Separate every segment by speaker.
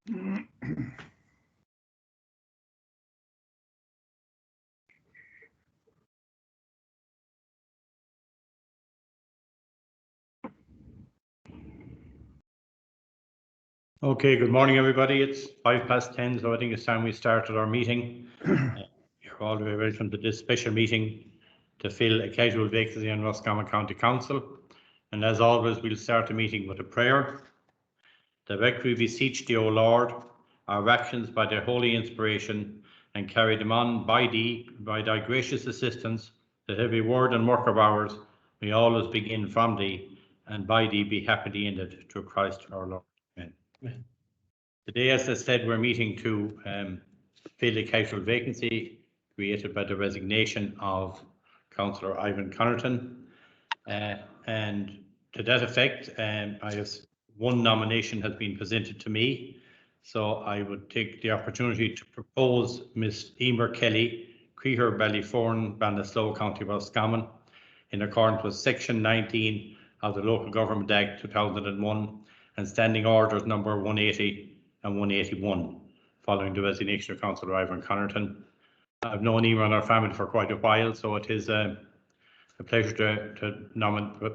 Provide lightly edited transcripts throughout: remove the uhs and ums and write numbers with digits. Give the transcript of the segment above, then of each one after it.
Speaker 1: Okay, good morning everybody. It's 10:05, so I think it's time we started our meeting. You're all very welcome to this special meeting to fill a casual vacancy on Roscommon County Council. And as always, we'll start the meeting with a prayer. Direct we beseech thee, O Lord, our actions by their holy inspiration, and carry them on by thee, by thy gracious assistance, that every word and work of ours may always begin from thee, and by thee be happily ended, through Christ our Lord. Amen. Today, as I said, we're meeting to fill a casual vacancy created by the resignation of Councillor Ivan Connerton. And to that effect, I have one nomination has been presented to me. So I would take the opportunity to propose Miss Emer Kelly, Creher Ballyforan, Ballinasloe, County Roscommon, in accordance with Section 19 of the Local Government Act 2001 and Standing Orders number 180 and 181, following the resignation of Councillor Ivan Connerton. I've known Emer and our family for quite a while, so it is a pleasure to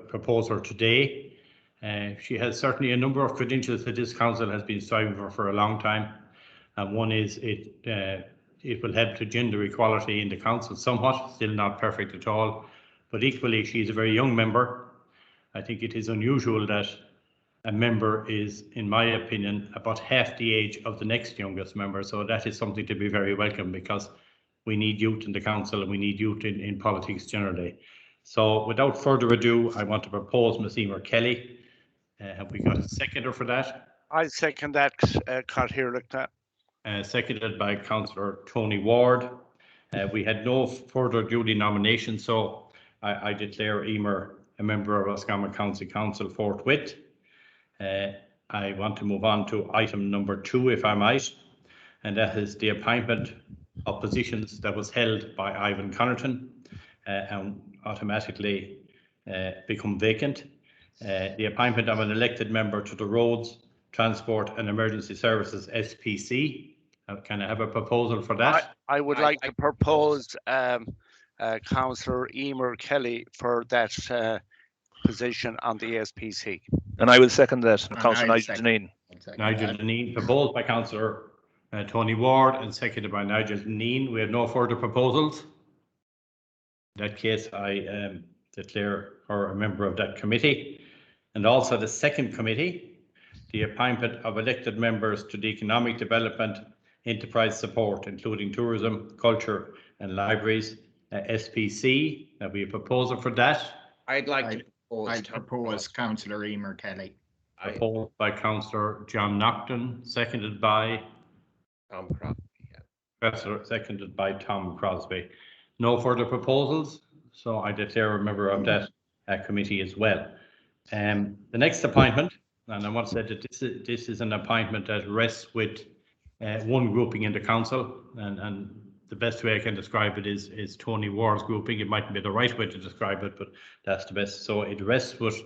Speaker 1: propose her today. She has certainly a number of credentials that this council has been striving for a long time. And one is it will help to gender equality in the council somewhat, still not perfect at all, but equally she's a very young member. I think it is unusual that a member is, in my opinion, about half the age of the next youngest member. So that is something to be very welcome, because we need youth in the council and we need youth in politics generally. So without further ado, I want to propose Ms. Emer Kelly. Have we got a seconder for that?
Speaker 2: I second that,
Speaker 1: seconded by Councillor Tony Ward. We had no further duly nominations, so I declare Emer a member of Roscommon County Council forthwith. I want to move on to item number 2, if I might, and that is the appointment of positions that was held by Ivan Connerton and automatically become vacant. The appointment of an elected member to the Roads, Transport and Emergency Services SPC. Can I have a proposal for that?
Speaker 2: I would like to propose Councillor Emer Kelly for that position on the SPC.
Speaker 3: And I will second that. Councillor Nigel Deneen.
Speaker 1: Nigel Deneen, proposed by Councillor Tony Ward and seconded by Nigel Deneen. We have no further proposals. In that case, I declare her a member of that committee. And also the second committee, the appointment of elected members to the Economic Development Enterprise Support, including tourism, culture and libraries, SPC. Have we a proposal for that?
Speaker 4: I'd propose Councillor Emer Kelly.
Speaker 1: Proposed by Councillor John Naughton, seconded by
Speaker 5: Tom Crosby.
Speaker 1: Seconded by Tom Crosby. No further proposals, so I declare a member of that committee as well. The next appointment, and I want to say that this is an appointment that rests with one grouping in the council, and the best way I can describe it is Tony Ward's grouping. It mightn't be the right way to describe it, but that's the best. So it rests with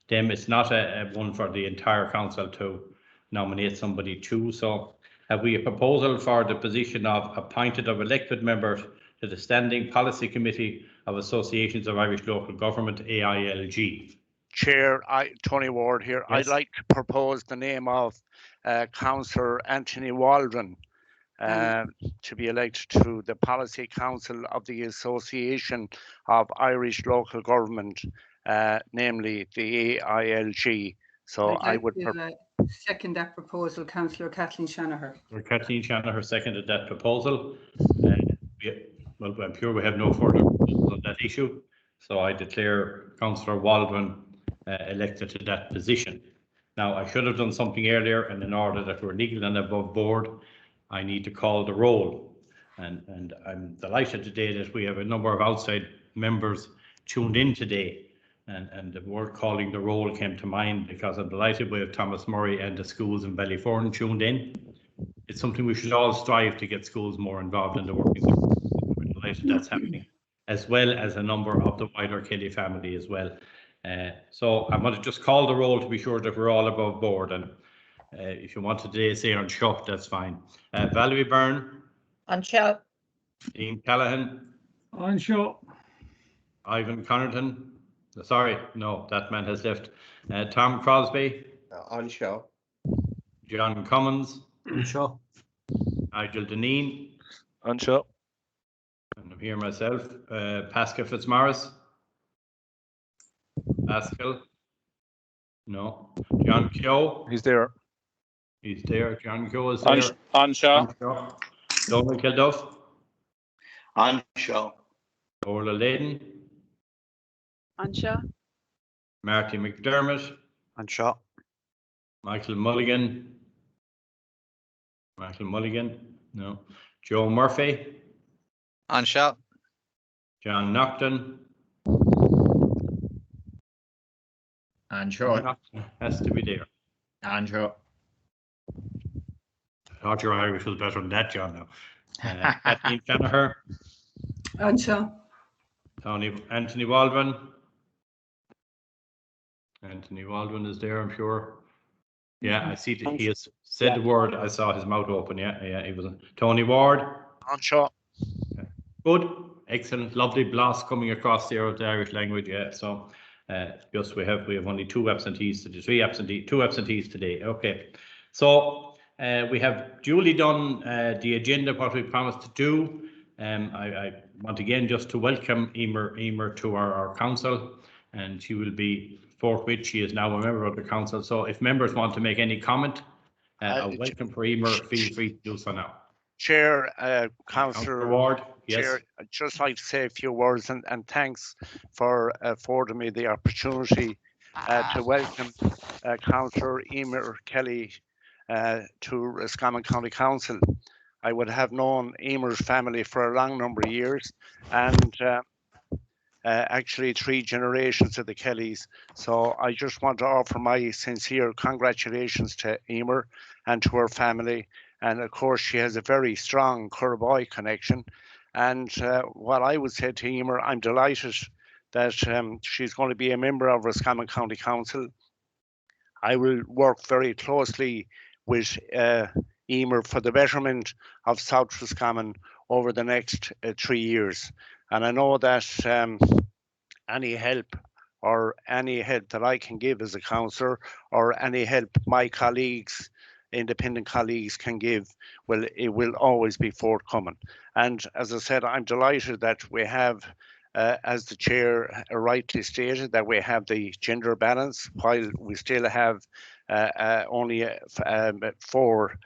Speaker 1: them. It's not a one for the entire council to nominate somebody to. So have we a proposal for the position of appointed of elected members to the Standing Policy Committee of Associations of Irish Local Government, AILG?
Speaker 2: Chair, Tony Ward here. Yes. I'd like to propose the name of Councillor Anthony Waldron to be elected to the Policy Council of the Association of Irish Local Government, namely the AILG. So I would
Speaker 6: second that proposal, Councillor Kathleen Shanaher.
Speaker 1: Kathleen Shanaher seconded that proposal. Well, I'm sure we have no further proposals on that issue. So I declare Councillor Waldron elected to that position. Now, I should have done something earlier, and in order that we're legal and above board, I need to call the roll. And I'm delighted today that we have a number of outside members tuned in today. And the word calling the roll came to mind because I'm delighted we have Thomas Murray and the schools in Ballyforan tuned in. It's something we should all strive to get schools more involved in the working. We're delighted that's happening, as well as a number of the wider Kelly family as well. So I'm going to just call the roll to be sure that we're all above board. And If you want today, say on Shaw, that's fine. Valerie Byrne.
Speaker 5: On Shaw.
Speaker 1: Ian Callahan.
Speaker 7: On Shaw.
Speaker 1: Ivan Connerton. Sorry, no, that man has left. Tom Crosby.
Speaker 8: On Shaw.
Speaker 1: John Cummins.
Speaker 7: On Shaw.
Speaker 1: Nigel Deneen.
Speaker 3: On Shaw.
Speaker 1: And I'm here myself. Pascal Fitzmaurice. Pascal. No. John Keogh.
Speaker 3: He's there.
Speaker 1: He's there. John Keogh is there.
Speaker 9: On Shaw.
Speaker 1: Donald Kilduff.
Speaker 8: On Shaw.
Speaker 1: Orla Layden.
Speaker 5: On Shaw.
Speaker 1: Marty McDermott.
Speaker 8: On Shaw.
Speaker 1: Michael Mulligan. Michael Mulligan. No. Joe Murphy.
Speaker 8: On Shaw.
Speaker 1: John Nocton.
Speaker 4: On Shaw.
Speaker 1: Nocton has to be there.
Speaker 4: On Shaw.
Speaker 1: I thought your Irish was better than that, John. Now. Kathleen Shanaher.
Speaker 6: On Shaw.
Speaker 1: Anthony Waldron. Anthony Waldron is there, I'm sure. Yeah, I see that he has said the word. I saw his mouth open. Yeah, he was. Tony Ward.
Speaker 2: On Shaw.
Speaker 1: Good, excellent, lovely blast coming across there of the Irish language. Yeah, so just we have only two absentees today, two absentees today. Okay, so we have duly done the agenda, what we promised to do. I want again just to welcome Emer to our council, and she will be forthwith. She is now a member of the council. So if members want to make any comment, welcome for Emer. Feel free to do so now.
Speaker 2: Chair, Councillor
Speaker 1: Ward, yes.
Speaker 2: Chair, I'd just like to say a few words and thanks for affording me the opportunity to welcome Councillor Emer Kelly to Roscommon County Council. I would have known Emer's family for a long number of years, and actually 3 generations of the Kellys. So I just want to offer my sincere congratulations to Emer and to her family. And of course, she has a very strong Curboy connection. And what I would say to Emer, I'm delighted that she's going to be a member of Roscommon County Council. I will work very closely with Emer for the betterment of South Roscommon over the next 3 years. And I know that any help that I can give as a councillor, or any help my colleagues, independent colleagues can give, it will always be forthcoming. And as I said, I'm delighted that we have, as the chair rightly stated, that we have the gender balance, while we still have only 4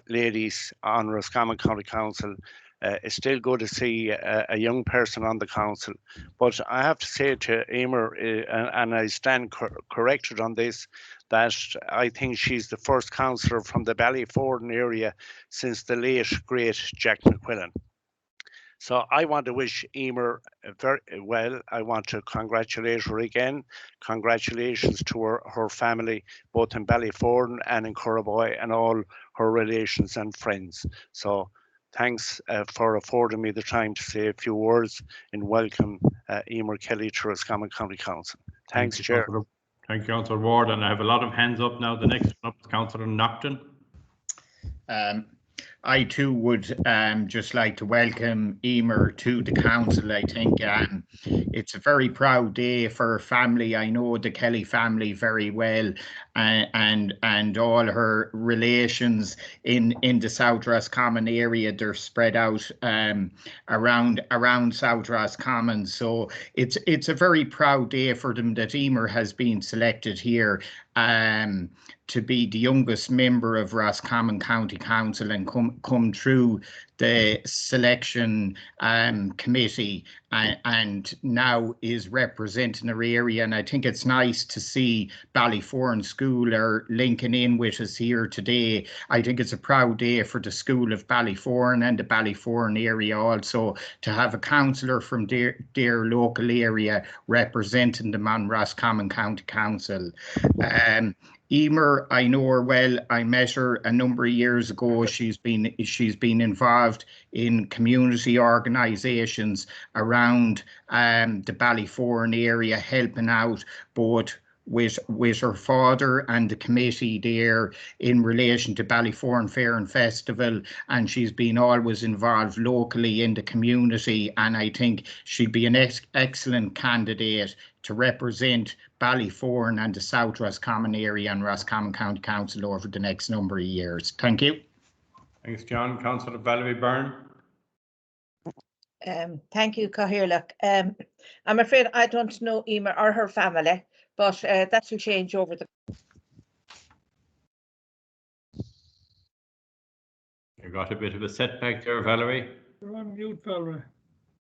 Speaker 2: ladies on Roscommon County Council. It's still good to see a young person on the council. But I have to say to Emer, and I stand corrected on this, that I think she's the first councillor from the Ballyforden area since the late, great Jack McQuillan. So I want to wish Emer very well. I want to congratulate her again. Congratulations to her family, both in Ballyforden and in Curraboy, and all her relations and friends. So thanks for affording me the time to say a few words and welcome Emer Kelly to Roscommon County Council. Thanks, Chair.
Speaker 1: Thank you, Councillor Ward. And I have a lot of hands up now. The next one up is Councillor Nocton.
Speaker 4: I too would just like to welcome Emer to the council. I think it's a very proud day for her family. I know the Kelly family very well, and all her relations in the South Roscommon area. They're spread out around South Roscommon. So it's a very proud day for them that Emer has been selected here to be the youngest member of Roscommon County Council and come through the selection committee and now is representing our area. And I think it's nice to see Ballyforden School are linking in with us here today. I think it's a proud day for the School of Ballyforden and the Ballyforden area also to have a councillor from their local area representing them on Roscommon County Council. Emer, I know her well. I met her a number of years ago. She's been involved in community organisations around the Ballyforden area, helping out both with her father and the committee there in relation to Ballyforan Fair and Festival, and she's been always involved locally in the community, and I think she'd be an excellent candidate to represent Ballyforan and the South Roscommon area and Roscommon County Council over the next number of years. Thank you.
Speaker 1: Thanks, John. Councillor Valerie Byrne.
Speaker 5: Thank you, Cathaoirleach. I'm afraid I don't know Emer or her family, but that will change over the.
Speaker 1: You got a bit of a setback there, Valerie.
Speaker 7: You're on mute, Valerie.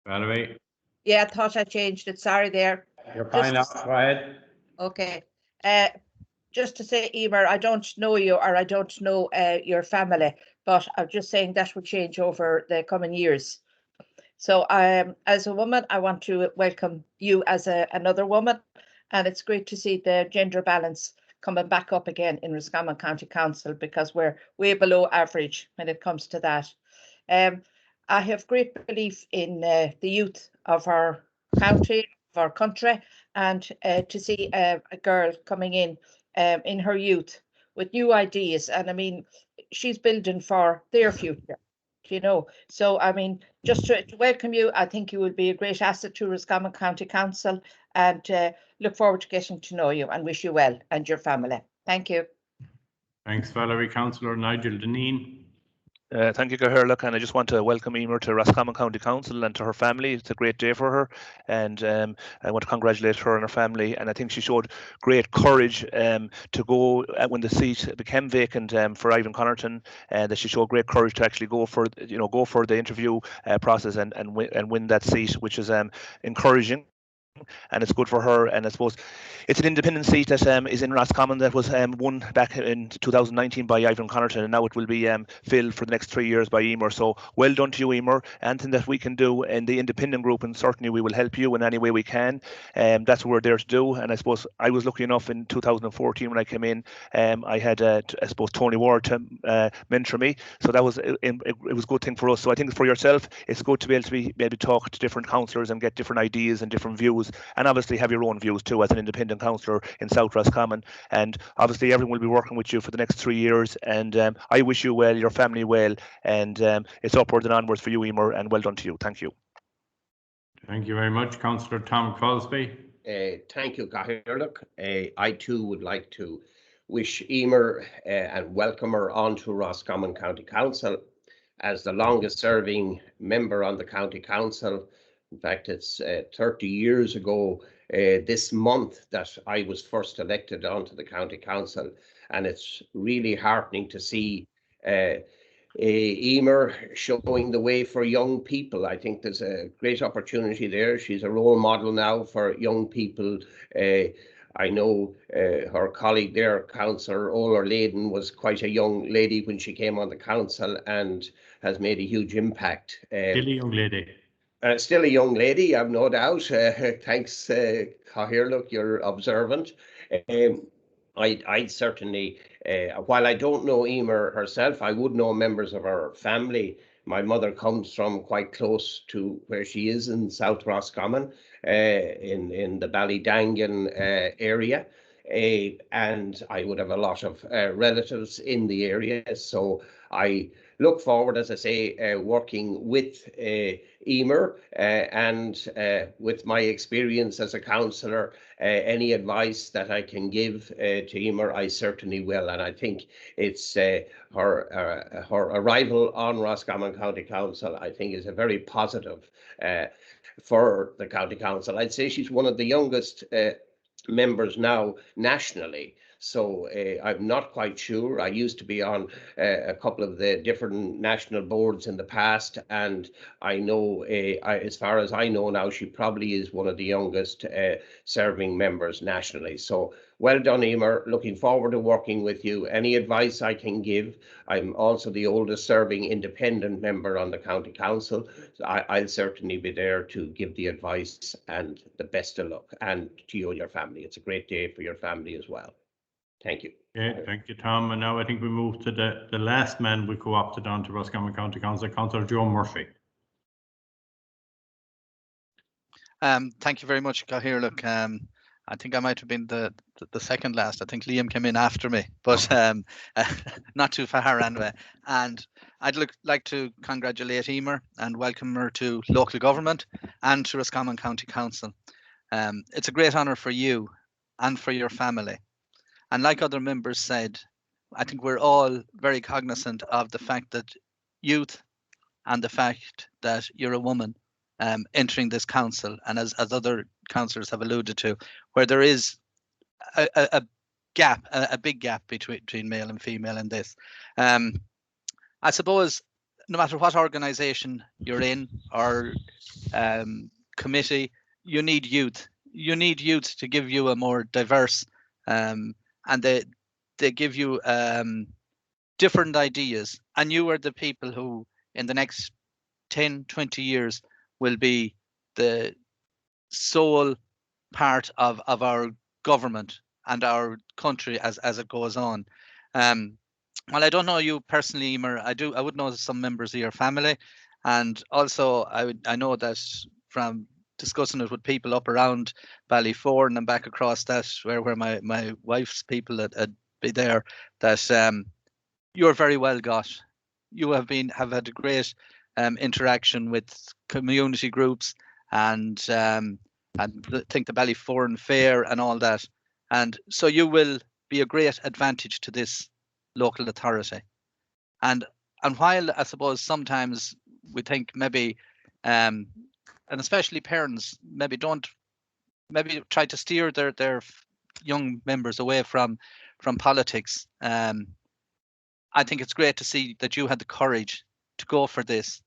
Speaker 1: Valerie.
Speaker 5: Yeah, I thought I changed it. Sorry there.
Speaker 1: You're fine now. Go ahead.
Speaker 5: Okay. Just to say, Emer, I don't know you or I don't know your family, but I'm just saying that will change over the coming years. So as a woman, I want to welcome you as another woman, and it's great to see the gender balance coming back up again in Roscommon County Council, because we're way below average when it comes to that. I have great belief in the youth of our county, of our country, and to see a girl coming in her youth with new ideas, and I mean, she's building for their future. You know, so I mean, just to welcome you, I think you will be a great asset to Roscommon County Council, and look forward to getting to know you and wish you well and your family. Thank you.
Speaker 1: Thanks, Valerie. Councillor Nigel Deneen.
Speaker 3: Thank you, Cathaoirleach, and I just want to welcome Emer to Roscommon County Council and to her family. It's a great day for her, and I want to congratulate her and her family. And I think she showed great courage to go when the seat became vacant for Ivan Connaughton, and that she showed great courage to actually go for the interview process and win that seat, which is encouraging. And it's good for her, and I suppose it's an independent seat that is in Roscommon that was won back in 2019 by Ivan Connaughton, and now it will be filled for the next 3 years by Emer. So well done to you, Emer. Anything that we can do in the independent group, and certainly we will help you in any way we can. That's what we're there to do. And I suppose I was lucky enough in 2014 when I came in, I had I suppose Tony Ward to mentor me, so that was it was a good thing for us. So I think for yourself, it's good to be able to maybe talk to different councillors and get different ideas and different views, and obviously have your own views too as an independent councillor in South Roscommon. And obviously everyone will be working with you for the next 3 years, and I wish you well, your family well, and it's upwards and onwards for you, Emer, and well done to you. Thank you.
Speaker 1: Thank you very much. Councillor Tom Crosby.
Speaker 9: Thank you, Cathaoirleach. I too would like to wish Emer and welcome her onto Roscommon County Council as the longest serving member on the County Council. In fact, it's 30 years ago this month that I was first elected onto the County Council, and it's really heartening to see Emer showing the way for young people. I think there's a great opportunity there. She's a role model now for young people. I know her colleague there, Councillor Oler Leyden, was quite a young lady when she came on the council and has made a huge impact.
Speaker 1: Still a young lady.
Speaker 9: Still a young lady, I've no doubt. Thanks, Cathaoirleach, you're observant. I'd certainly, while I don't know Emer herself, I would know members of her family. My mother comes from quite close to where she is in South Roscommon, in the Ballydangan area. And I would have a lot of relatives in the area. So I look forward, as I say, working with Emer and with my experience as a councillor. Any advice that I can give to Emer, I certainly will. And I think it's her arrival on Roscommon County Council, I think, is a very positive for the County Council. I'd say she's one of the youngest members now nationally. So I'm not quite sure. I used to be on a couple of the different national boards in the past, and I know, as far as I know now, she probably is one of the youngest serving members nationally. So well done, Emer. Looking forward to working with you. Any advice I can give. I'm also the oldest serving independent member on the County Council. So I'll certainly be there to give the advice, and the best of luck, and to you and your family. It's a great day for your family as well. Thank you.
Speaker 1: Okay, thank you, Tom. And now I think we move to the last man we co-opted on to Roscommon County Council, Councillor Joe Murphy.
Speaker 8: Thank you very much, Cathaoirleach.
Speaker 7: I think I might have been the second last. I think Liam came in after me, but not too far anyway. And I'd like to congratulate Emer and welcome her to local government and to Roscommon County Council. It's a great honour for you and for your family. And like other members said, I think we're all very cognizant of the fact that youth and the fact that you're a woman entering this council, and as other councillors have alluded to, where there is a gap, a big gap between male and female in this. I suppose no matter what organisation you're in or committee, you need youth. You need youth to give you a more diverse, and they give you different ideas. And you are the people who, in the next 10, 20 years, will be the sole part of our government and our country as it goes on. Well, I don't know you personally, Emer. I would know some members of your family, and also I know that from discussing it with people up around Ballyfour and back across that where my wife's people had be there, that you're very well got. You have had a great interaction with community groups and I think the Ballyfour Fair and all that, and so you will be a great advantage to this local authority. And while I suppose sometimes we think maybe and especially parents maybe try to steer their young members away from politics, I think it's great to see that you had the courage to go for this,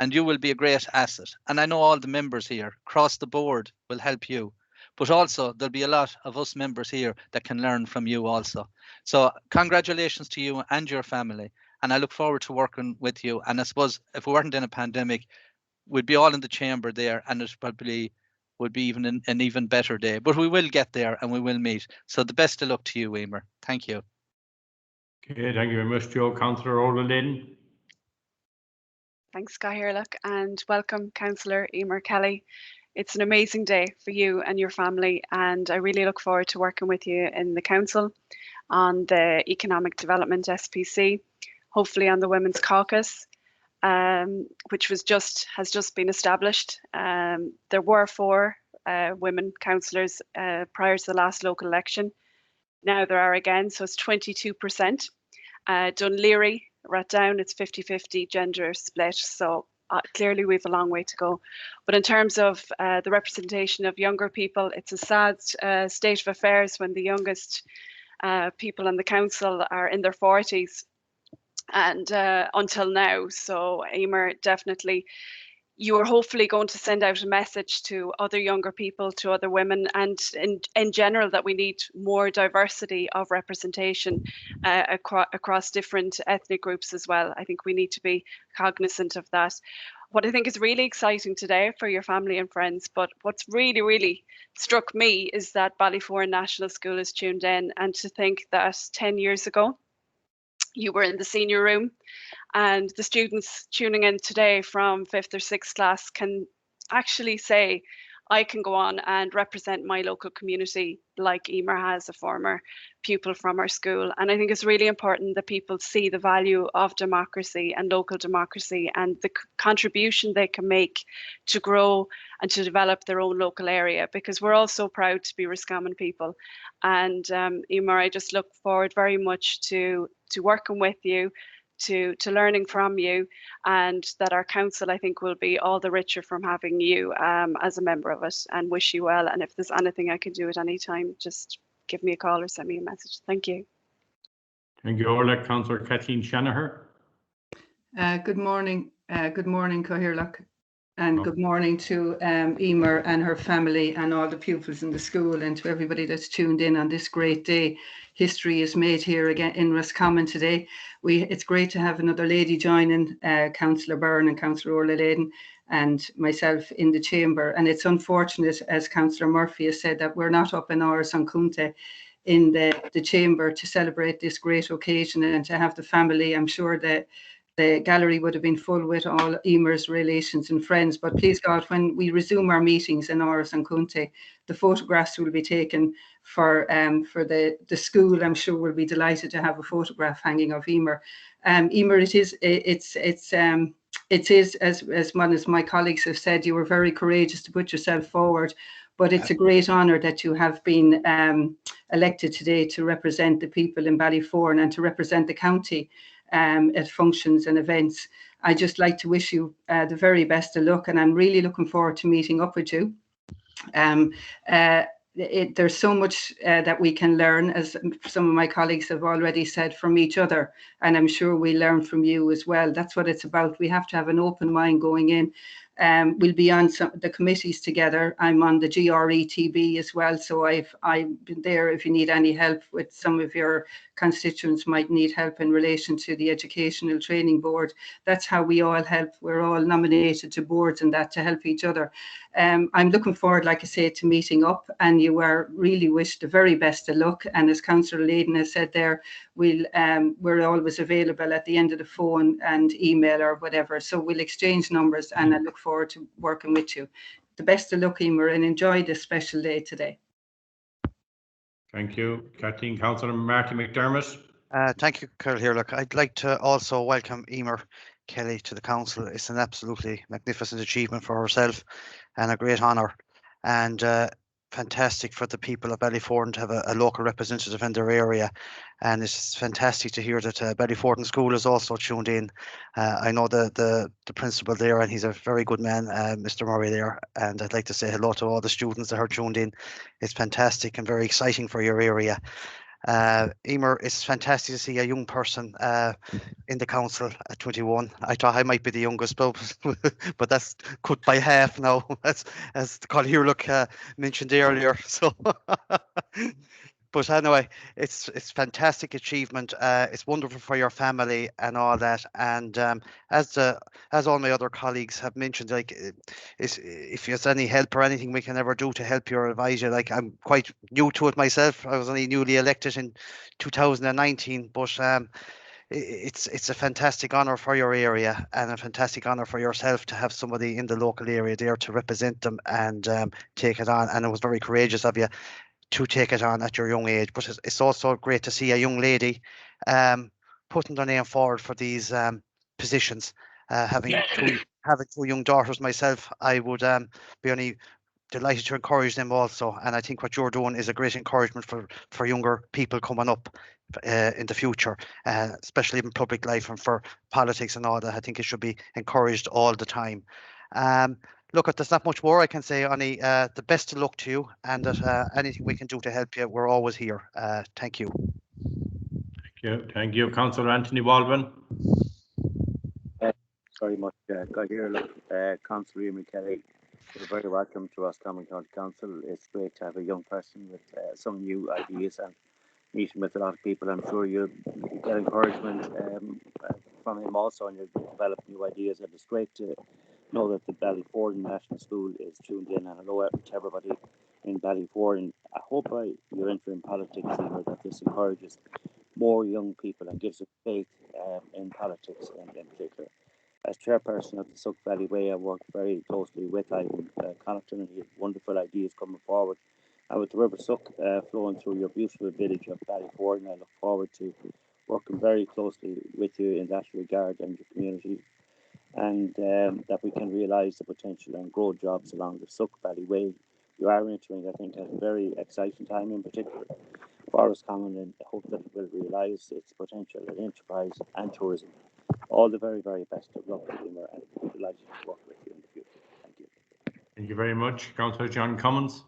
Speaker 7: and you will be a great asset. And I know all the members here across the board will help you, but also there'll be a lot of us members here that can learn from you also. So congratulations to you and your family, and I look forward to working with you. And I suppose if we weren't in a pandemic, we'd be all in the chamber there, and it probably would be even an even better day. But we will get there and we will meet. So the best of luck to you, Emer. Thank you.
Speaker 1: Okay, thank you very much, Joe. Councillor O'Leary.
Speaker 10: Thanks, Cathaoirleach, and welcome, Councillor Emer Kelly. It's an amazing day for you and your family, and I really look forward to working with you in the council on the Economic Development SPC, hopefully on the Women's Caucus, which has just been established. There were 4 women councillors prior to the last local election. Now there are again, so it's 22%. Dunleary, Rathdown, it's 50-50 gender split, so clearly we have a long way to go. But in terms of the representation of younger people, it's a sad state of affairs when the youngest people on the council are in their 40s and until now. So Emer, definitely you are hopefully going to send out a message to other younger people, to other women, and in general that we need more diversity of representation across different ethnic groups as well. I think we need to be cognizant of that. What I think is really exciting today for your family and friends, but what's really, really struck me is that Ballyfour National School is tuned in, and to think that 10 years ago, you were in the senior room, and the students tuning in today from 5th or 6th class can actually say, I can go on and represent my local community like Emer has, a former pupil from our school. And I think it's really important that people see the value of democracy and local democracy and the contribution they can make to grow and to develop their own local area, because we're all so proud to be Roscommon people. And Emer, I just look forward very much to working with you, to learning from you, and that our council, I think, will be all the richer from having you as a member of it, and wish you well. And if there's anything I can do at any time, just give me a call or send me a message. Thank you.
Speaker 1: Thank you, Orla. Councillor Kathleen Shanahan.
Speaker 6: Good morning, Cathaoirleach, and good morning to Emer and her family and all the pupils in the school, and to everybody that's tuned in on this great day. History is made here again in Roscommon today. It's great to have another lady joining, Councillor Byrne and Councillor O'Leary and myself in the chamber. And it's unfortunate, as Councillor Murphy has said, that we're not up in Áras an Cúnta in the chamber to celebrate this great occasion and to have the family. I'm sure that the gallery would have been full with all Emer's relations and friends. But please God, when we resume our meetings in Oris and Kunte, the photographs will be taken for the school. I'm sure we'll be delighted to have a photograph hanging of Emer. Emer, it is, as one as my colleagues have said, you were very courageous to put yourself forward. But it's a great honour that you have been elected today to represent the people in Ballyforan and to represent the county at functions and events. I just like to wish you the very best of luck, and I'm really looking forward to meeting up with you. There's so much that we can learn, as some of my colleagues have already said, from each other, and I'm sure we learn from you as well. That's what it's about. We have to have an open mind going in. We'll be on the committees together. I'm on the GRETB as well, so I've been there if you need any help with some of your constituents might need help in relation to the Educational Training Board. That's how we all help. We're all nominated to boards and that to help each other. I'm looking forward, like I say, to meeting up, and you are really wished the very best of luck. And as Councillor Layden has said there, we're always available at the end of the phone and email or whatever. So we'll exchange numbers, and I look forward to working with you. The best of luck, Emer, and enjoy this special day today.
Speaker 1: Thank you, Kathleen. Councillor Marty McDermott.
Speaker 11: Thank you, Carol here. Look, I'd like to also welcome Emer Kelly to the council. It's an absolutely magnificent achievement for herself and a great honour, and fantastic for the people of Ballyforan to have a local representative in their area. And it's fantastic to hear that Ballyforan School is also tuned in. I know the principal there, and he's a very good man, Mr. Murray there. And I'd like to say hello to all the students that are tuned in. It's fantastic and very exciting for your area. Emer, it's fantastic to see a young person in the council at 21. I thought I might be the youngest, but that's cut by half now, as Councillor mentioned earlier. So, but anyway, it's fantastic achievement. It's wonderful for your family and all that. And as all my other colleagues have mentioned, like, if there's any help or anything we can ever do to help you or advise you, like, I'm quite new to it myself. I was only newly elected in 2019, but it's a fantastic honour for your area and a fantastic honour for yourself to have somebody in the local area there to represent them and take it on. And it was very courageous of you to take it on at your young age. But it's also great to see a young lady putting their name forward for these positions. Having two young daughters myself, I would be only delighted to encourage them also. And I think what you're doing is a great encouragement for younger people coming up in the future, especially in public life and for politics and all that. I think it should be encouraged all the time. Look, there's not much more I can say, Annie. The best of luck to you, and that anything we can do to help you, we're always here. Thank you.
Speaker 1: Thank you, Councillor Anthony Waldron.
Speaker 12: Very much, Councillor Emer Kelly. You're very welcome to Roscommon County Council. It's great to have a young person with some new ideas and meeting with a lot of people. I'm sure you'll get encouragement from him also, and you'll develop new ideas. And it's great to know that the Ballyforan National School is tuned in, and hello to everybody in Ballyforan. I hope you're entering politics, Emer, that this encourages more young people and gives them faith in politics in particular. As chairperson of the Suck Valley Way, I work very closely with Ivan Connaughton, and he has wonderful ideas coming forward. And with the River Suck flowing through your beautiful village of Ballyforan, I look forward to working very closely with you in that regard and your community, and that we can realise the potential and grow jobs along the Suck Valley Way. You are entering, I think, a very exciting time, in particular for Roscommon, and I hope that it will realise its potential in enterprise and tourism. All the very, very best of luck, Emer, and I'm delighted to work with you in the future. Thank you.
Speaker 1: Thank you very much. Councillor John Cummins.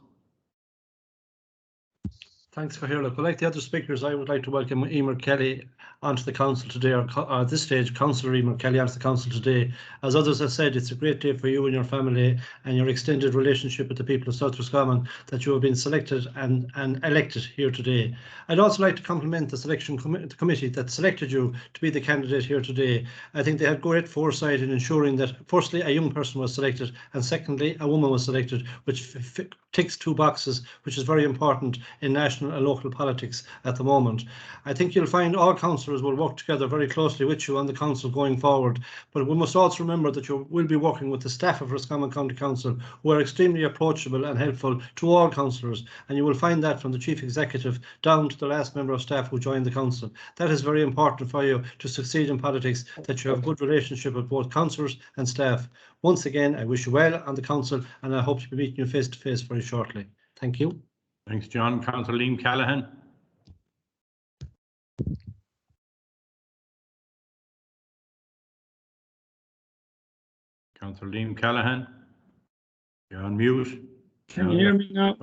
Speaker 13: Thanks, Councillor. Look, like the other speakers, I would like to welcome Emer Kelly onto the council today, or at this stage, Councillor Emer Kelly onto the council today. As others have said, it's a great day for you and your family and your extended relationship with the people of South Roscommon that you have been selected and elected here today. I'd also like to compliment the selection committee that selected you to be the candidate here today. I think they had great foresight in ensuring that, firstly, a young person was selected, and secondly, a woman was selected, which ticks two boxes, which is very important in national national and local politics at the moment. I think you'll find all councillors will work together very closely with you on the council going forward, but we must also remember that you will be working with the staff of Roscommon County Council, who are extremely approachable and helpful to all councillors, and you will find that from the Chief Executive down to the last member of staff who joined the council. That is very important for you to succeed in politics, that you have a good relationship with both councillors and staff. Once again, I wish you well on the council, and I hope to be meeting you face to face very shortly. Thank you.
Speaker 1: Thanks, John. Councillor Liam Callaghan. Councillor Liam Callaghan. You're on mute.
Speaker 14: Can you hear me now?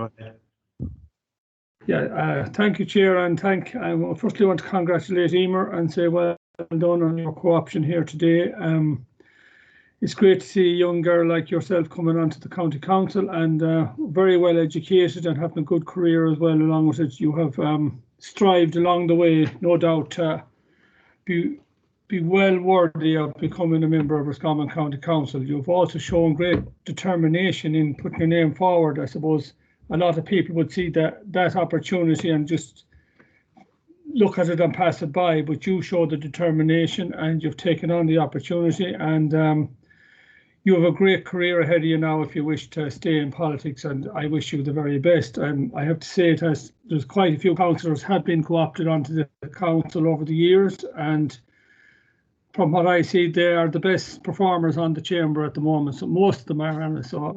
Speaker 14: Yeah, thank you, Chair, and I firstly want to congratulate Emer and say well done on your co-option here today. It's great to see a young girl like yourself coming onto the County Council, and very well educated and having a good career as well along with it. You have strived along the way, no doubt, to be well worthy of becoming a member of Roscommon County Council. You've also shown great determination in putting your name forward. I suppose a lot of people would see that opportunity and just look at it and pass it by, but you show the determination and you've taken on the opportunity, and you have a great career ahead of you now if you wish to stay in politics, and I wish you the very best. I have to say there's quite a few councillors have been co-opted onto the council over the years, and from what I see, they are the best performers on the chamber at the moment. So most of them are, so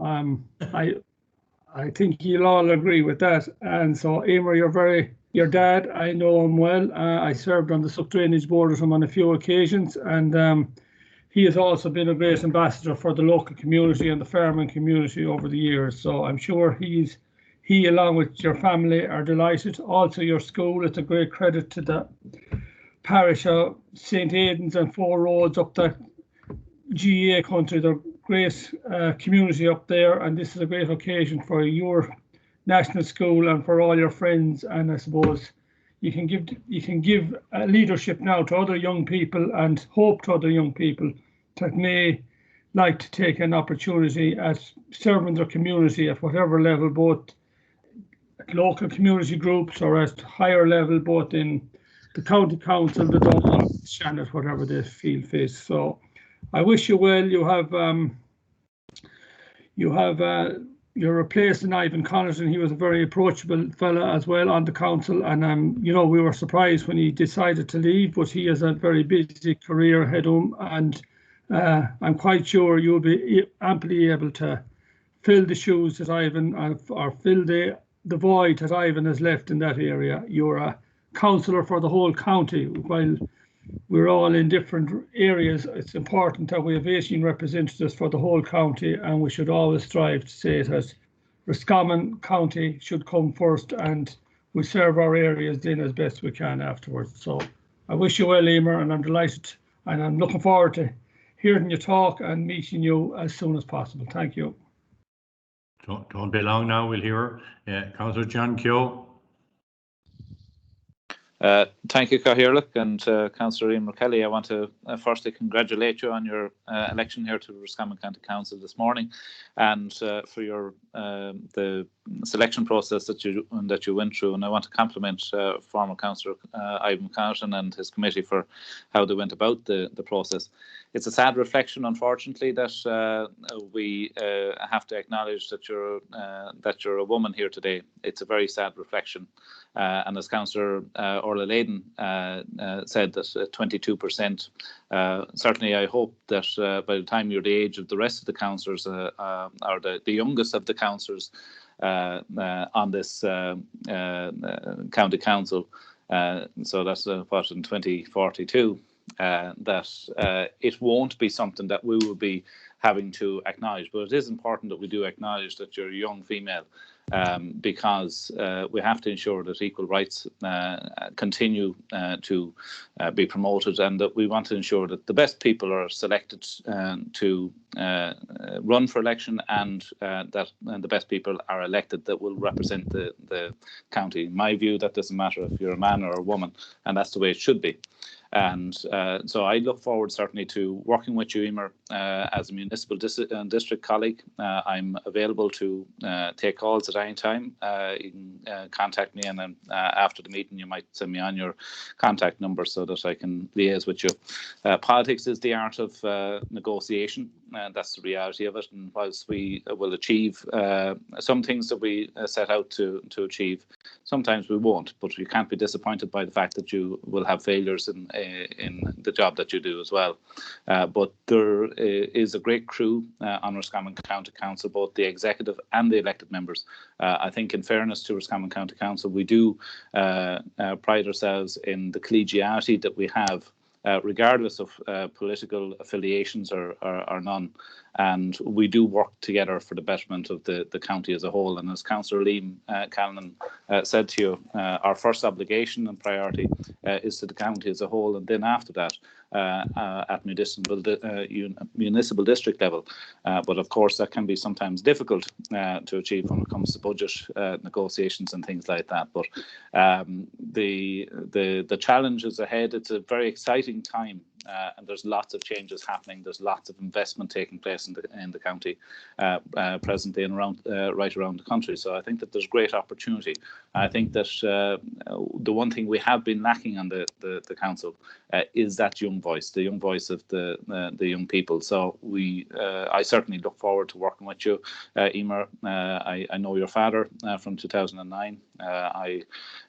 Speaker 14: I think you'll all agree with that. And so, Emer, your dad, I know him well. I served on the sub-drainage board with him on a few occasions, and he has also been a great ambassador for the local community and the farming community over the years. So I'm sure he along with your family are delighted. Also your school, it's a great credit to the parish of St. Aidan's and Four Roads up that GA country. They're great community up there, and this is a great occasion for your national school and for all your friends. And I suppose you can give leadership now to other young people and hope to other young people that may like to take an opportunity at serving their community at whatever level, both at local community groups or at higher level, both in the county council, the Dáil, Shannon, whatever they feel fit. So I wish you well. You're replacing Ivan Connaughton. He was a very approachable fella as well on the council, and we were surprised when he decided to leave, but he has a very busy career ahead of him, and I'm quite sure you'll be amply able to fill the shoes that Ivan, or fill the void that Ivan has left in that area. You're a councillor for the whole county. While we're all in different areas, it's important that we have 18 representatives for the whole county, and we should always strive to say that Roscommon County should come first, and we serve our areas then as best we can afterwards. So I wish you well, Emer, and I'm delighted, and I'm looking forward to hearing you talk and meeting you as soon as possible. Thank you.
Speaker 1: Don't be long now, we'll hear Councillor John Keogh.
Speaker 15: Thank you, Cathaoirleach, and Councillor Emer Kelly. I want to firstly congratulate you on your election here to Roscommon County Council this morning, and for your the selection process that you went through. And I want to compliment former Councillor Ivan Connaughton and his committee for how they went about the process. It's a sad reflection, unfortunately, that we have to acknowledge that you're a woman here today. It's a very sad reflection. And as Councillor Orla Leyden said, that 22%, certainly I hope that by the time you're the age of the rest of the councillors, or the youngest of the councillors on this county council, so that's what, in 2042, that it won't be something that we will be having to acknowledge. But it is important that we do acknowledge that you're a young female, because we have to ensure that equal rights continue to be promoted, and that we want to ensure that the best people are selected to run for election, and that the best people are elected that will represent the county. In my view, that doesn't matter if you're a man or a woman, and that's the way it should be. And so I look forward certainly to working with you, Emer, as a municipal district colleague. I'm available to take calls at any time. You can contact me, and then after the meeting you might send me on your contact number so that I can liaise with you. Politics is the art of negotiation. That's the reality of it. And whilst we will achieve some things that we set out to achieve, sometimes we won't. But you can't be disappointed by the fact that you will have failures in the job that you do as well. But there is a great crew on Roscommon County Council, both the executive and the elected members. I think, in fairness to Roscommon County Council, we do pride ourselves in the collegiality that we have, regardless of political affiliations or none. And we do work together for the betterment of the county as a whole. And as Councillor Liam Callan said to you, our first obligation and priority is to the county as a whole, and then after that at municipal district level. But of course that can be sometimes difficult to achieve when it comes to budget negotiations and things like that. But the challenge is ahead. It's a very exciting time. And there's lots of changes happening. There's lots of investment taking place in the county presently and right around the country. So I think that there's great opportunity. I think that the one thing we have been lacking on the council is that young voice, the young voice of the young people. So I certainly look forward to working with you, Emer. I know your father from 2009. I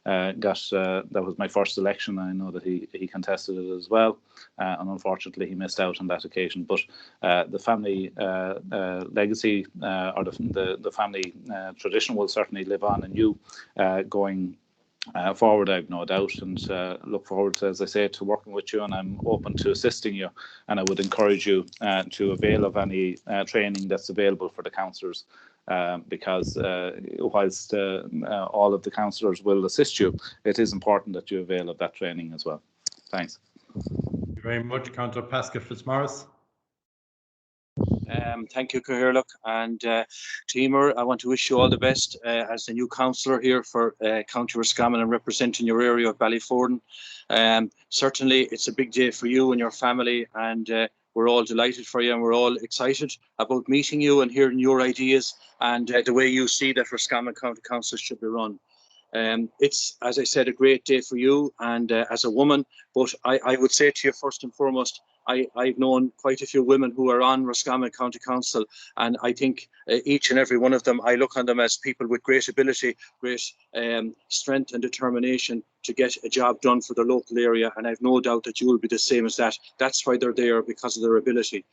Speaker 15: that was my first election. I know that he contested it as well. And unfortunately he missed out on that occasion. But the family legacy or the family tradition will certainly live on in you going forward, I've no doubt, and look forward to, as I say, to working with you, and I'm open to assisting you, and I would encourage you to avail of any training that's available for the councillors, because whilst all of the councillors will assist you, it is important that you avail of that training as well. Thanks.
Speaker 1: Thank you very much, Councillor Pascal Fitzmaurice.
Speaker 16: Thank you, Cathaoirleach, and to Emer, I want to wish you all the best as the new councillor here for County Roscommon and representing your area of Ballyforden. Certainly, it's a big day for you and your family, and we're all delighted for you, and we're all excited about meeting you and hearing your ideas and the way you see that Roscommon County Council should be run. It's, as I said, a great day for you and as a woman, but I would say to you first and foremost, I've known quite a few women who are on Roscommon County Council, and I think each and every one of them, I look on them as people with great ability, great strength and determination to get a job done for the local area, and I've no doubt that you will be the same as that. That's why they're there, because of their ability.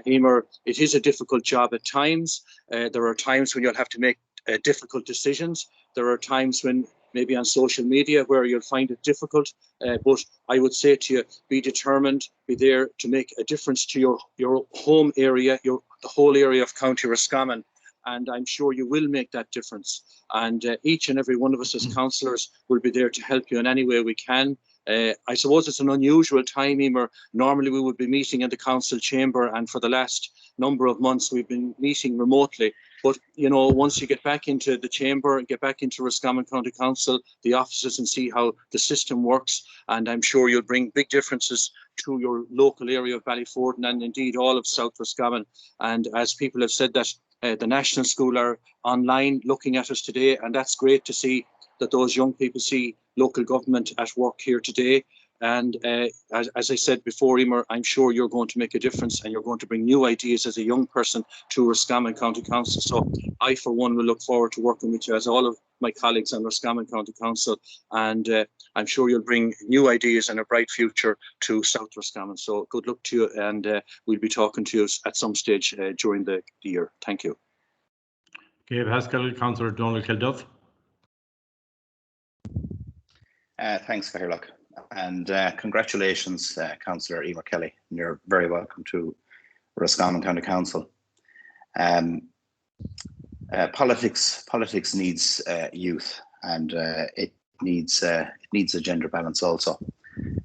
Speaker 16: Emer, it is a difficult job at times. There are times when you'll have to make difficult decisions. There are times when maybe on social media where you'll find it difficult, but I would say to you, be determined, be there to make a difference to your home area, the whole area of County Roscommon, and I'm sure you will make that difference. And each and every one of us as councillors will be there to help you in any way we can. I suppose it's an unusual time, Emer. Normally we would be meeting in the council chamber, and for the last number of months we've been meeting remotely. But, you know, once you get back into the chamber and get back into Roscommon County Council, the offices, and see how the system works, and I'm sure you'll bring big differences to your local area of Ballyforden and indeed all of South Roscommon. And as people have said, that the National School are online looking at us today, and that's great to see that those young people see local government at work here today. And as I said before, Emer, I'm sure you're going to make a difference, and you're going to bring new ideas as a young person to Roscommon County Council. So I, for one, will look forward to working with you, as all of my colleagues on Roscommon County Council. And I'm sure you'll bring new ideas and a bright future to South Roscommon. So good luck to you, and we'll be talking to you at some stage during the year. Thank you.
Speaker 1: Okay, Pascal, Councillor Donald Kilduff.
Speaker 8: Thanks, Cathaoirleach. And congratulations, Councillor Emer Kelly. You're very welcome to Roscommon County Council. Politics needs youth, and it needs a gender balance also.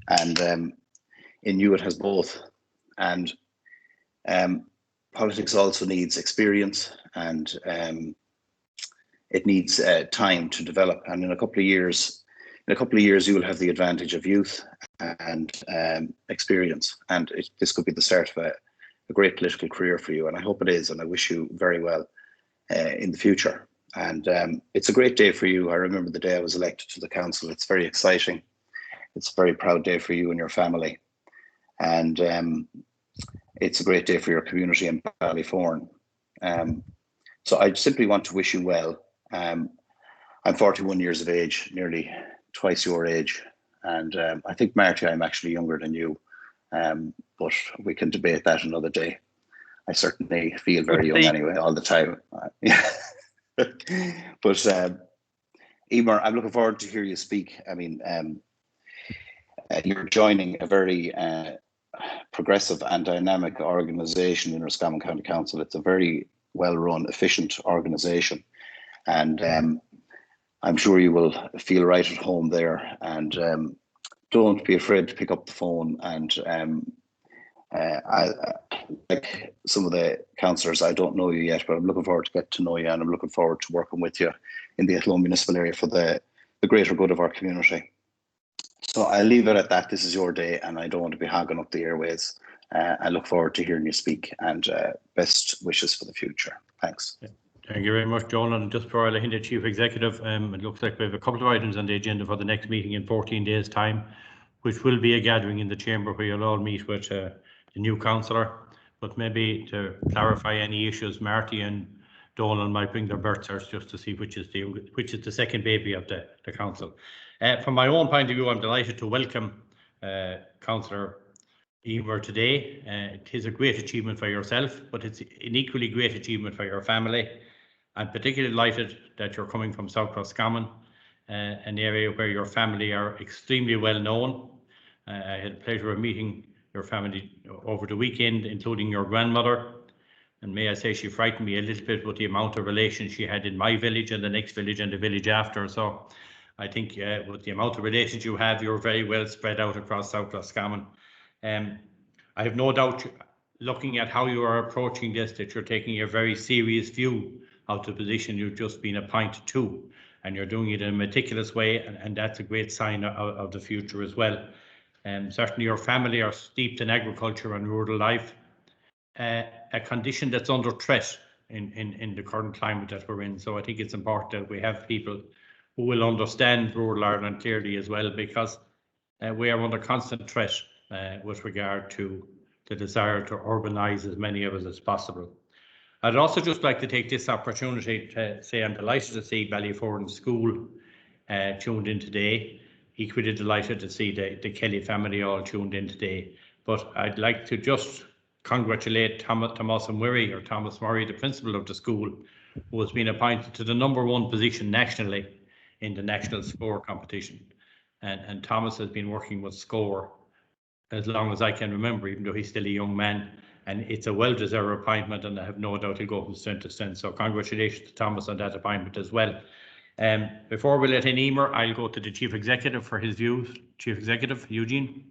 Speaker 8: And in you it has both. And politics also needs experience, and it needs time to develop. And in a couple of years, you will have the advantage of youth and experience, and this could be the start of a great political career for you. And I hope it is, and I wish you very well in the future. And it's a great day for you. I remember the day I was elected to the council. It's very exciting. It's a very proud day for you and your family. And it's a great day for your community in Ballyforan. So I simply want to wish you well. I'm 41 years of age, nearly twice your age. And I think, Marty, I'm actually younger than you. But we can debate that another day. I certainly feel very young anyway, all the time. But Emer, I'm looking forward to hear you speak. I mean, you're joining a very progressive and dynamic organisation in Roscommon County Council. It's a very well-run, efficient organisation, and I'm sure you will feel right at home there. And don't be afraid to pick up the phone. And I, like some of the councillors, I don't know you yet, but I'm looking forward to get to know you, and I'm looking forward to working with you in the Athlone municipal area for the greater good of our community. So I'll leave it at that. This is your day, and I don't want to be hogging up the airways. I look forward to hearing you speak, and best wishes for the future. Thanks.
Speaker 1: Yeah. Thank you very much, Joel. And just before I let in the Chief Executive, it looks like we have a couple of items on the agenda for the next meeting in 14 days' time, which will be a gathering in the chamber where you'll all meet with the new councillor. But maybe to clarify any issues, Marty and Donald might bring their birth certs just to see which is the second baby of the council. From my own point of view, I'm delighted to welcome Councillor Emer today. It is a great achievement for yourself, but it's an equally great achievement for your family. I'm particularly delighted that you're coming from South Roscommon, an area where your family are extremely well known. I had the pleasure of meeting your family over the weekend, including your grandmother. And may I say, she frightened me a little bit with the amount of relations she had in my village and the next village and the village after. So I think with the amount of relations you have, you're very well spread out across South Roscommon. I have no doubt, looking at how you are approaching this, that you're taking a very serious view of the position you've just been appointed to, and you're doing it in a meticulous way, and that's a great sign of the future as well. Certainly your family are steeped in agriculture and rural life, a condition that's under threat in the current climate that we're in. So I think it's important that we have people who will understand rural Ireland clearly as well, because we are under constant threat with regard to the desire to urbanise as many of us as possible. I'd also just like to take this opportunity to say I'm delighted to see Ballyforan School tuned in today. Equally delighted to see the Kelly family all tuned in today. But I'd like to just congratulate Thomas Murray, the principal of the school, who has been appointed to the #1 position nationally in the national score competition. And Thomas has been working with SCORE as long as I can remember, even though he's still a young man. And it's a well-deserved appointment, and I have no doubt he'll go from strength to strength. So congratulations to Thomas on that appointment as well. Before we let in Emer, I'll go to the Chief Executive for his views. Chief Executive, Eugene.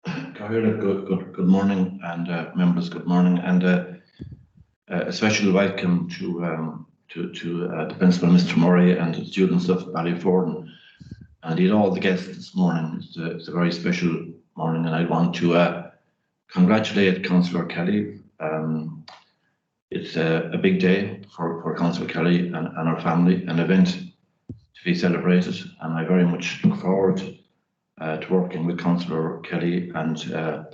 Speaker 17: Good morning, and members, good morning, and a special welcome to the Principal, Mr. Murray, and the students of Ballyforan, and indeed all the guests this morning. It's a very special morning, and I want to congratulate Councillor Kelly. It's a big day for Councillor Kelly and her family, an event to be celebrated, and I very much look forward to working with Councillor Kelly and to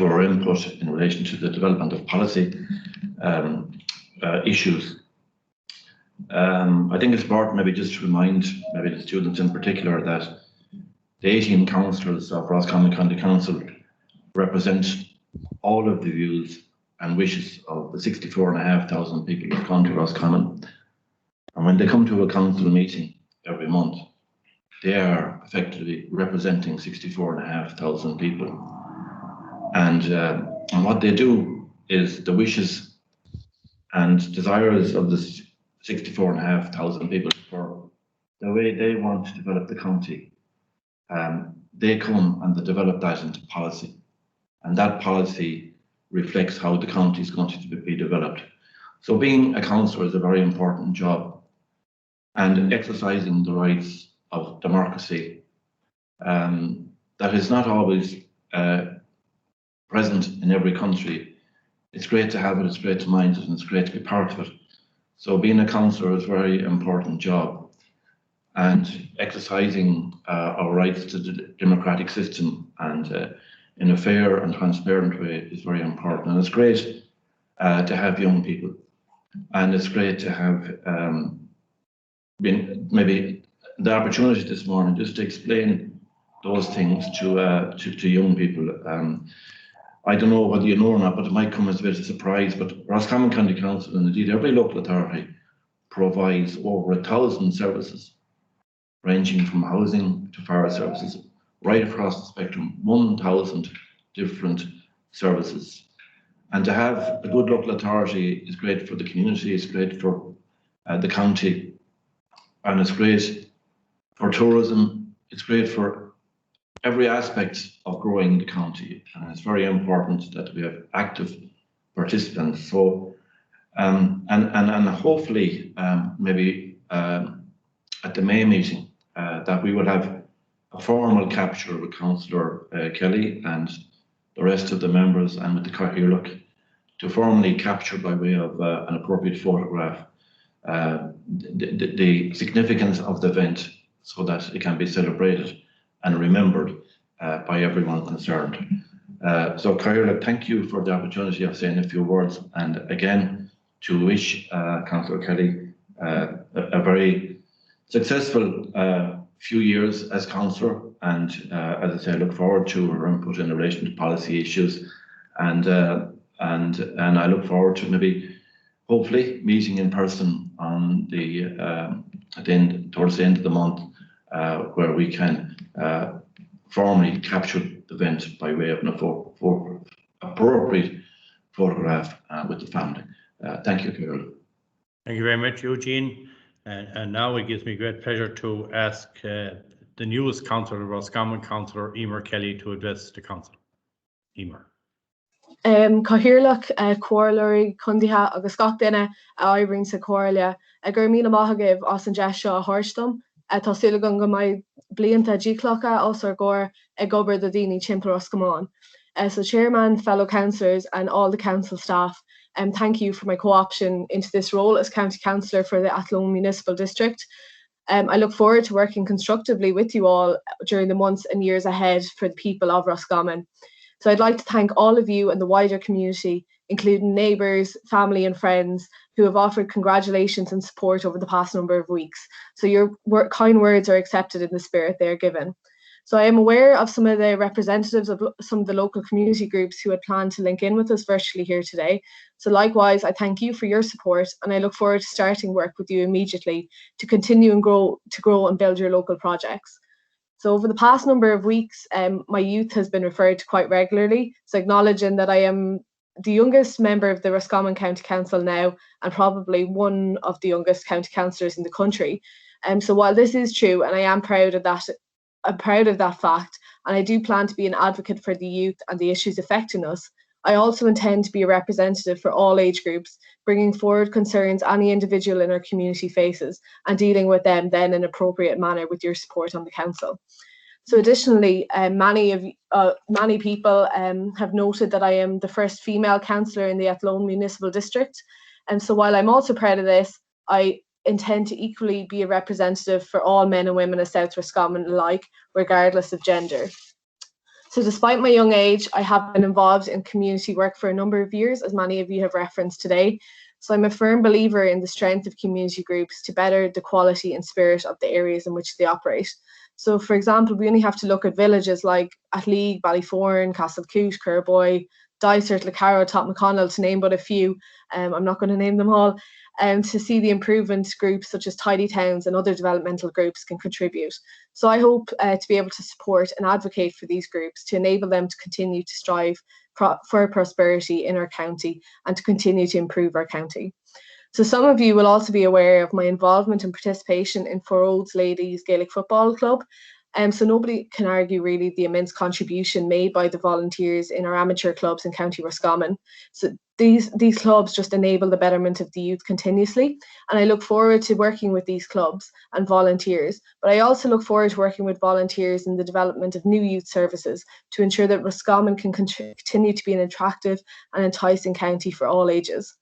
Speaker 17: her input in relation to the development of policy issues. I think it's important maybe just to remind maybe the students in particular that the 18 councillors of Roscommon County Council represent all of the views and wishes of the 64,500 people of County Roscommon. And when they come to a council meeting every month, they are effectively representing 64,500 people. And what they do is the wishes and desires of the 64,500 people for the way they want to develop the county. They come and they develop that into policy. and that policy reflects how the county is going to be developed. So being a councillor is a very important job, and exercising the rights of democracy that is not always present in every country. It's great to have it, it's great to mind it, and it's great to be part of it. So being a councillor is a very important job, and exercising our rights to the democratic system and in a fair and transparent way is very important. And it's great to have young people, and it's great to have been maybe the opportunity this morning just to explain those things to young people. I don't know whether you know or not, but it might come as a bit of a surprise, but Roscommon County Council, and indeed every local authority, provides over 1,000 services, ranging from housing to fire services, right across the spectrum, 1,000 different services. And to have a good local authority is great for the community, it's great for the county, and it's great for tourism, it's great for every aspect of growing the county, and it's very important that we have active participants. So, and hopefully, maybe at the May meeting, that we will have a formal capture with Councillor Kelly and the rest of the members, and with the Cathaoirleach, to formally capture by way of an appropriate photograph the significance of the event, so that it can be celebrated and remembered by everyone concerned. So Cathaoirleach, thank you for the opportunity of saying a few words, and again to wish Councillor Kelly a very successful few years as councillor, and as I say, I look forward to her input in relation to policy issues, and I look forward to maybe hopefully meeting in person on towards the end of the month, where we can formally capture the event by way of an appropriate photograph with the family. Thank you, Carol.
Speaker 1: Thank you very much, Eugene. And now it gives me great pleasure to ask the newest councillor, Roscommon Councillor Emer Kelly, to address the council. Emer.
Speaker 18: Cathaoirleach cuairlóirí chundaithe agus gach duine a oibríonn sa comhairle gur míle maithagah os an deis seo a thuairstom tásúla go mbeidh blianta díoclacha os ar gcóir ag gobar do daoine timpeall Roscommon. So Chairman, fellow councillors and all the council staff, thank you for my co-option into this role as County Councillor for the Athlone Municipal District. I look forward to working constructively with you all during the months and years ahead for the people of Roscommon. So I'd like to thank all of you and the wider community, including neighbours, family and friends, who have offered congratulations and support over the past number of weeks. So your kind words are accepted in the spirit they are given. So I am aware of some of the representatives of some of the local community groups who had planned to link in with us virtually here today. So likewise, I thank you for your support, and I look forward to starting work with you immediately to continue and grow and build your local projects. So over the past number of weeks, my youth has been referred to quite regularly. So acknowledging that I am the youngest member of the Roscommon County Council now, and probably one of the youngest county councillors in the country. So while this is true, and I am proud of that, fact, and I do plan to be an advocate for the youth and the issues affecting us, I also intend to be a representative for all age groups, bringing forward concerns any individual in our community faces and dealing with them then in an appropriate manner with your support on the council. So additionally, many people have noted that I am the first female councillor in the Athlone Municipal District. And so while I'm also proud of this, I intend to equally be a representative for all men and women of South Roscommon alike, regardless of gender. So despite my young age, I have been involved in community work for a number of years, as many of you have referenced today. So I'm a firm believer in the strength of community groups to better the quality and spirit of the areas in which they operate. So for example, we only have to look at villages like Athleague, Ballyforan, Castlecoot, Curboy, Dysart, Lacaro, Top McConnell, to name but a few. I'm not going to name them all. To see the improvement groups such as Tidy Towns and other developmental groups can contribute. So I hope to be able to support and advocate for these groups to enable them to continue to strive for prosperity in our county and to continue to improve our county. So some of you will also be aware of my involvement and participation in Four Olds Ladies Gaelic Football Club. So nobody can argue really the immense contribution made by the volunteers in our amateur clubs in County Roscommon. So these clubs just enable the betterment of the youth continuously, and I look forward to working with these clubs and volunteers, but I also look forward to working with volunteers in the development of new youth services to ensure that Roscommon can continue to be an attractive and enticing county for all ages.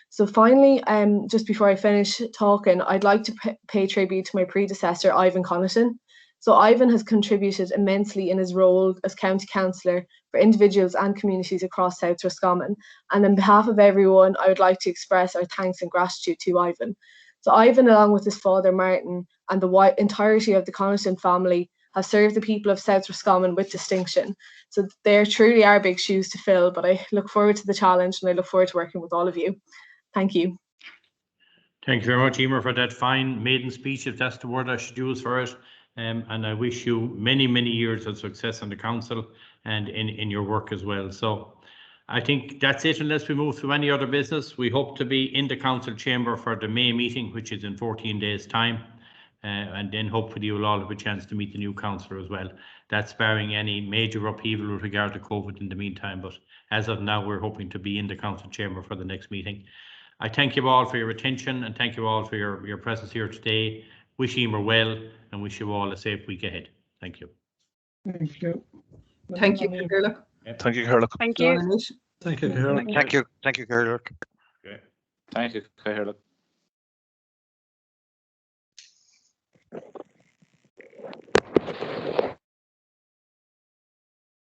Speaker 18: So finally, just before I finish talking, I'd like to pay tribute to my predecessor, Ivan Connaughton. So Ivan has contributed immensely in his role as County Councillor for individuals and communities across South Roscommon. And on behalf of everyone, I would like to express our thanks and gratitude to Ivan. So Ivan, along with his father Martin and the entirety of the Connaughton family, have served the people of South Roscommon with distinction. So there truly are big shoes to fill, but I look forward to the challenge and I look forward to working with all of you. Thank you.
Speaker 1: Thank you very much, Emer, for that fine maiden speech, if that's the word I should use for it. And I wish you many, many years of success on the council and in your work as well. So I think that's it, unless we move to any other business. We hope to be in the council chamber for the May meeting, which is in 14 days' time. And then hopefully you'll all have a chance to meet the new councillor as well. That's barring any major upheaval with regard to COVID in the meantime. But as of now, we're hoping to be in the council chamber for the next meeting. I thank you all for your attention and thank you all for your presence here today. Wish Emer well and wish you all a safe week ahead. Thank you.
Speaker 14: Thank you.
Speaker 6: Thank you, Cahirlock.
Speaker 3: Thank you, Cahirlock.
Speaker 10: Thank you.
Speaker 13: Thank you, Cahirlock.
Speaker 11: Thank you, Cahirlock.
Speaker 15: Thank you, Cahirlock.